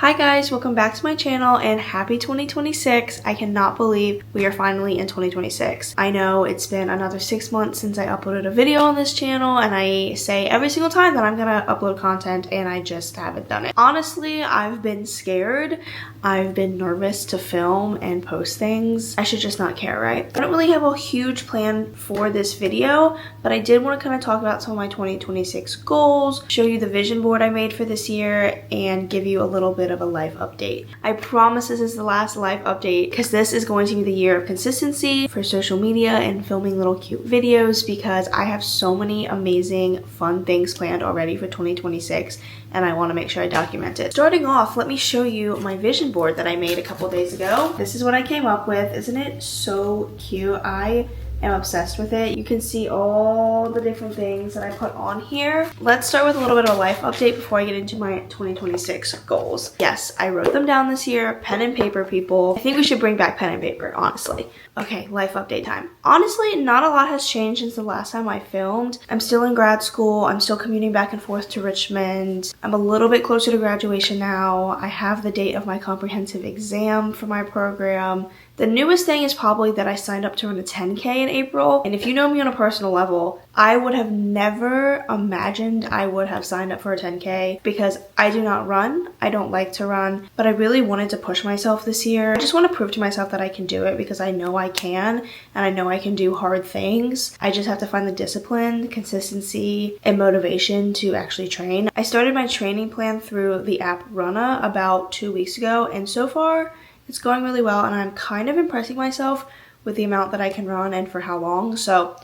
Hi guys, welcome back to my channel and happy 2026. I cannot believe we are finally in 2026. I know it's been another 6 months since I uploaded a video on this channel, and I say every single time that I'm gonna upload content and I just haven't done it. Honestly, I've been scared. I've been nervous to film and post things. I should just not care, right? I don't really have a huge plan for this video, but I did want to kind of talk about some of my 2026 goals, show you the vision board I made for this year, and give you a little bit of a life update. I promise this is the last life update because this is going to be the year of consistency for social media and filming little cute videos, because I have so many amazing fun things planned already for 2026 and I want to make sure I document it. Starting off, let me show you my vision board that I made a couple days ago. This is what I came up with. Isn't it so cute? I am obsessed with it. You can see all the different things that I put on here. Let's start with a little bit of a life update before I get into my 2026 goals. Yes, I wrote them down this year. Pen and paper, people. I think we should bring back pen and paper, honestly. Okay, life update time. Honestly, not a lot has changed since the last time I filmed. I'm still in grad school. I'm still commuting back and forth to Richmond. I'm a little bit closer to graduation now. I have the date of my comprehensive exam for my program. The newest thing is probably that I signed up to run a 10K in April. And if you know me on a personal level, I would have never imagined I would have signed up for a 10K because I do not run. I don't like to run, but I really wanted to push myself this year. I just want to prove to myself that I can do it because I know I can, and I know I can do hard things. I just have to find the discipline, consistency, and motivation to actually train. I started my training plan through the app Runna about 2 weeks ago, and so far, it's going really well, and I'm kind of impressing myself with the amount that I can run and for how long. So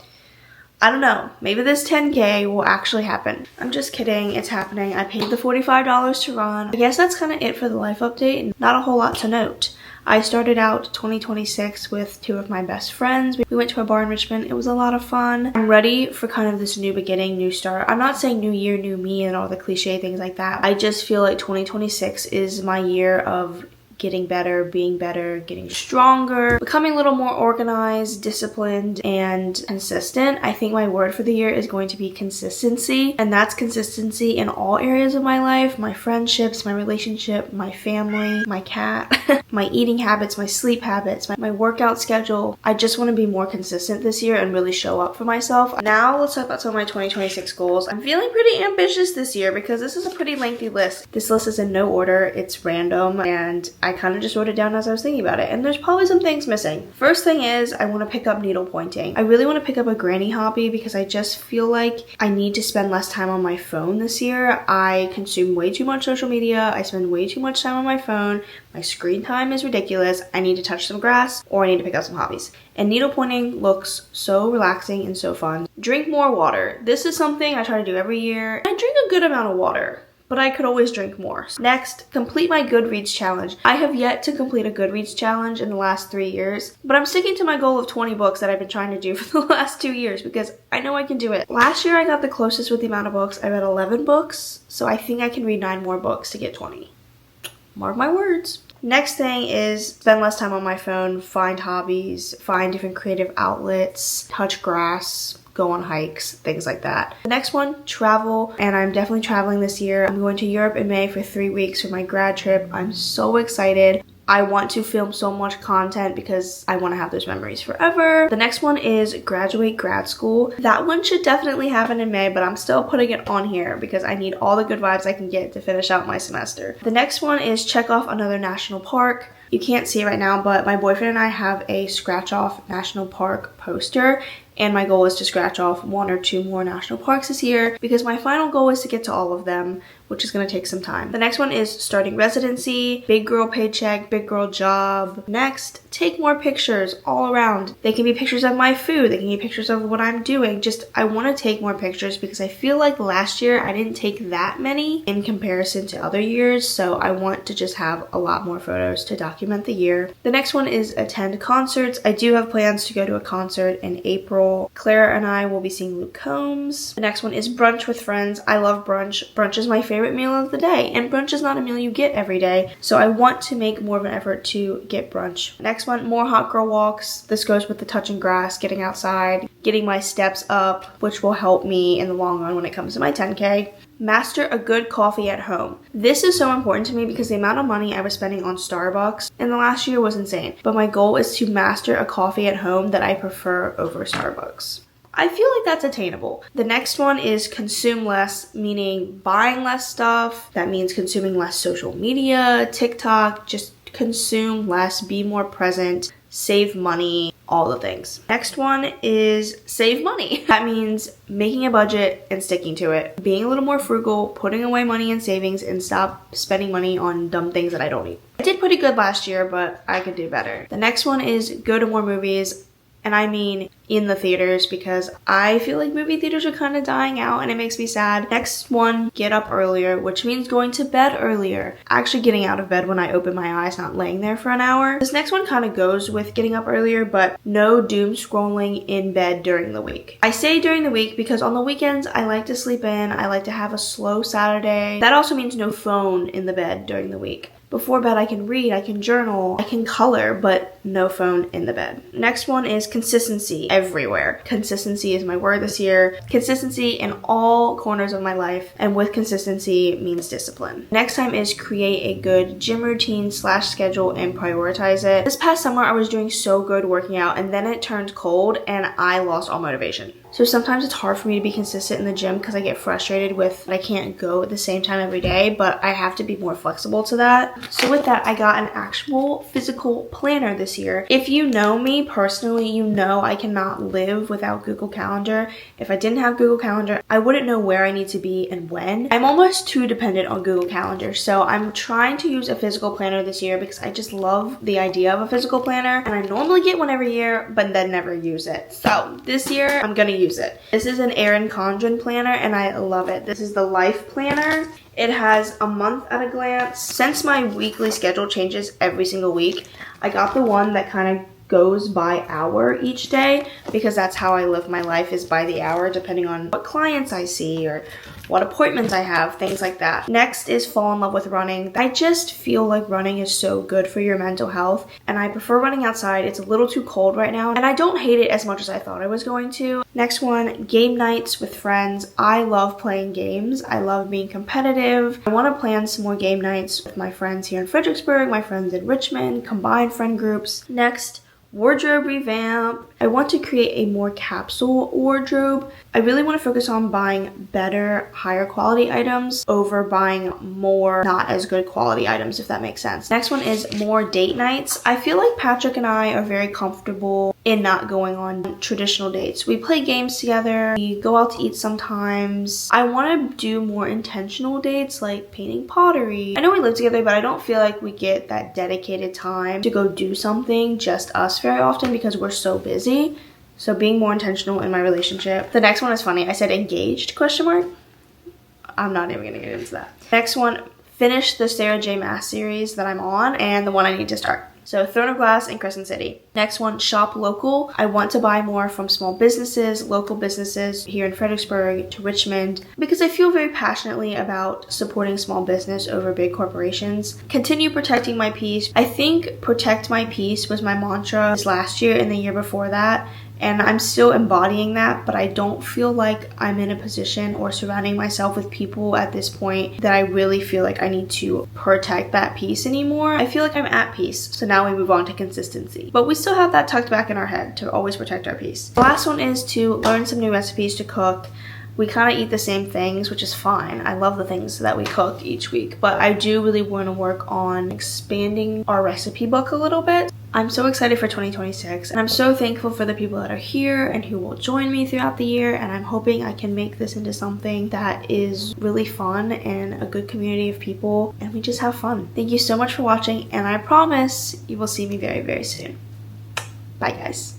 I don't know, maybe this 10K will actually happen. I'm just kidding, it's happening. I paid the $45 to run. I guess that's kind of it for the life update. Not a whole lot to note. I started out 2026 with 2 of my best friends. We went to a bar in Richmond. It was a lot of fun. I'm ready for kind of this new beginning, new start. I'm not saying new year, new me and all the cliche things like that. I just feel like 2026 is my year of getting better, getting stronger, becoming a little more organized, disciplined, and consistent. I think my word for the year is going to be consistency, and that's consistency in all areas of my life: my friendships, my relationship, my family, my cat, my eating habits, my sleep habits, my workout schedule. I just want to be more consistent this year and really show up for myself. Now let's talk about some of my 2026 goals. I'm feeling pretty ambitious this year because this is a pretty lengthy list. This list is in no order, it's random, and I kind of just wrote it down as I was thinking about it, and there's probably some things missing. First thing is I want to pick up needle pointing. I really want to pick up a granny hobby because I just feel like I need to spend less time on my phone this year. I consume way too much social media. I spend way too much time on my phone. My screen time is ridiculous. I need to touch some grass, or I need to pick up some hobbies. And needle pointing looks so relaxing and so fun. Drink more water. This is something I try to do every year. I drink a good amount of water, but I could always drink more. Next, complete my Goodreads challenge. I have yet to complete a Goodreads challenge in the last 3 years, but I'm sticking to my goal of 20 books that I've been trying to do for the last 2 years because I know I can do it. Last year I got the closest with the amount of books. I read 11 books, so I think I can read 9 more books to get 20. Mark my words. Next thing is spend less time on my phone, find hobbies, find different creative outlets, touch grass, go on hikes, things like that. The next one, travel, and I'm definitely traveling this year. I'm going to Europe in May for 3 weeks for my grad trip. I'm so excited. I want to film so much content because I want to have those memories forever. The next one is graduate grad school. That one should definitely happen in May, but I'm still putting it on here because I need all the good vibes I can get to finish out my semester. The next one is check off another national park. You can't see it right now, but my boyfriend and I have a scratch off national park poster, and my goal is to scratch off 1 or 2 more national parks this year because my final goal is to get to all of them, which is going to take some time. The next one is starting residency, big girl paycheck, big girl job. Next, take more pictures all around. They can be pictures of my food, they can be pictures of what I'm doing. Just, I want to take more pictures because I feel like last year I didn't take that many in comparison to other years, so I want to just have a lot more photos to document the year. The next one is attend concerts. I do have plans to go to a concert in April. Clara and I will be seeing Luke Combs. The next one is brunch with friends. I love brunch. Brunch is my favorite meal of the day, and brunch is not a meal you get every day, so I want to make more of an effort to get brunch. Next one, more hot girl walks. This goes with the touching grass, getting outside, getting my steps up, which will help me in the long run when it comes to my 10K. master a good coffee at home. This is so important to me because the amount of money I was spending on Starbucks in the last year was insane. But my goal is to master a coffee at home that I prefer over Starbucks. I feel like that's attainable. The next one is consume less, meaning buying less stuff. That means consuming less social media, TikTok, just consume less, be more present, save money, all the things. Next one is save money. That means making a budget and sticking to it. Being a little more frugal, putting away money in savings, and stop spending money on dumb things that I don't need. I did pretty good last year, but I could do better. The next one is go to more movies. And I mean in the theaters, because I feel like movie theaters are kind of dying out and it makes me sad. Next one, get up earlier, which means going to bed earlier. Actually getting out of bed when I open my eyes, not laying there for an hour. This next one kind of goes with getting up earlier, but no doom scrolling in bed during the week. I say during the week because on the weekends, I like to sleep in. I like to have a slow Saturday. That also means no phone in the bed during the week. Before bed, I can read, I can journal, I can color, but no phone in the bed. Next one is consistency everywhere. Consistency is my word this year. Consistency in all corners of my life, and with consistency means discipline. Next time is create a good gym routine / schedule and prioritize it. This past summer, I was doing so good working out, and then it turned cold and I lost all motivation. So sometimes it's hard for me to be consistent in the gym because I get frustrated with I can't go at the same time every day, but I have to be more flexible to that. So with that, I got an actual physical planner this year. If you know me personally, you know I cannot live without Google Calendar. If I didn't have Google Calendar, I wouldn't know where I need to be and when. I'm almost too dependent on Google Calendar, so I'm trying to use a physical planner this year because I just love the idea of a physical planner, and I normally get one every year, but then never use it. So this year, I'm gonna use it. This is an Erin Condren planner and I love it. This is the Life Planner. It has a month at a glance. Since my weekly schedule changes every single week, I got the one that kind of goes by hour each day because that's how I live my life, is by the hour, depending on what clients I see or what appointments I have, things like that. Next is fall in love with running. I just feel like running is so good for your mental health, and I prefer running outside. It's a little too cold right now, and I don't hate it as much as I thought I was going to. Next one, game nights with friends. I love playing games. I love being competitive. I want to plan some more game nights with my friends here in Fredericksburg, my friends in Richmond, combined friend groups. Next, wardrobe revamp. I want to create a more capsule wardrobe. I really want to focus on buying better, higher quality items over buying more not as good quality items, if that makes sense. Next one is more date nights. I feel like Patrick and I are very comfortable in not going on traditional dates. We play games together, we go out to eat sometimes. I want to do more intentional dates like painting pottery. I know we live together, but I don't feel like we get that dedicated time to go do something, just us, very often because we're so busy. So being more intentional in my relationship. The next one is funny. I said engaged, question mark. I'm not even gonna get into that. Next one, finish the Sarah J. Maas series that I'm on and the one I need to start. So Throne of Glass and Crescent City. Next one, shop local. I want to buy more from small businesses, local businesses here in Fredericksburg to Richmond, because I feel very passionately about supporting small business over big corporations. Continue protecting my peace. I think protect my peace was my mantra this last year and the year before that. And I'm still embodying that, but I don't feel like I'm in a position or surrounding myself with people at this point that I really feel like I need to protect that peace anymore. I feel like I'm at peace. So now we move on to consistency. But we still have that tucked back in our head to always protect our peace. The last one is to learn some new recipes to cook. We kind of eat the same things, which is fine. I love the things that we cook each week, but I do really want to work on expanding our recipe book a little bit. I'm so excited for 2026, and I'm so thankful for the people that are here and who will join me throughout the year, and I'm hoping I can make this into something that is really fun and a good community of people, and we just have fun. Thank you so much for watching, and I promise you will see me very, very soon. Bye, guys.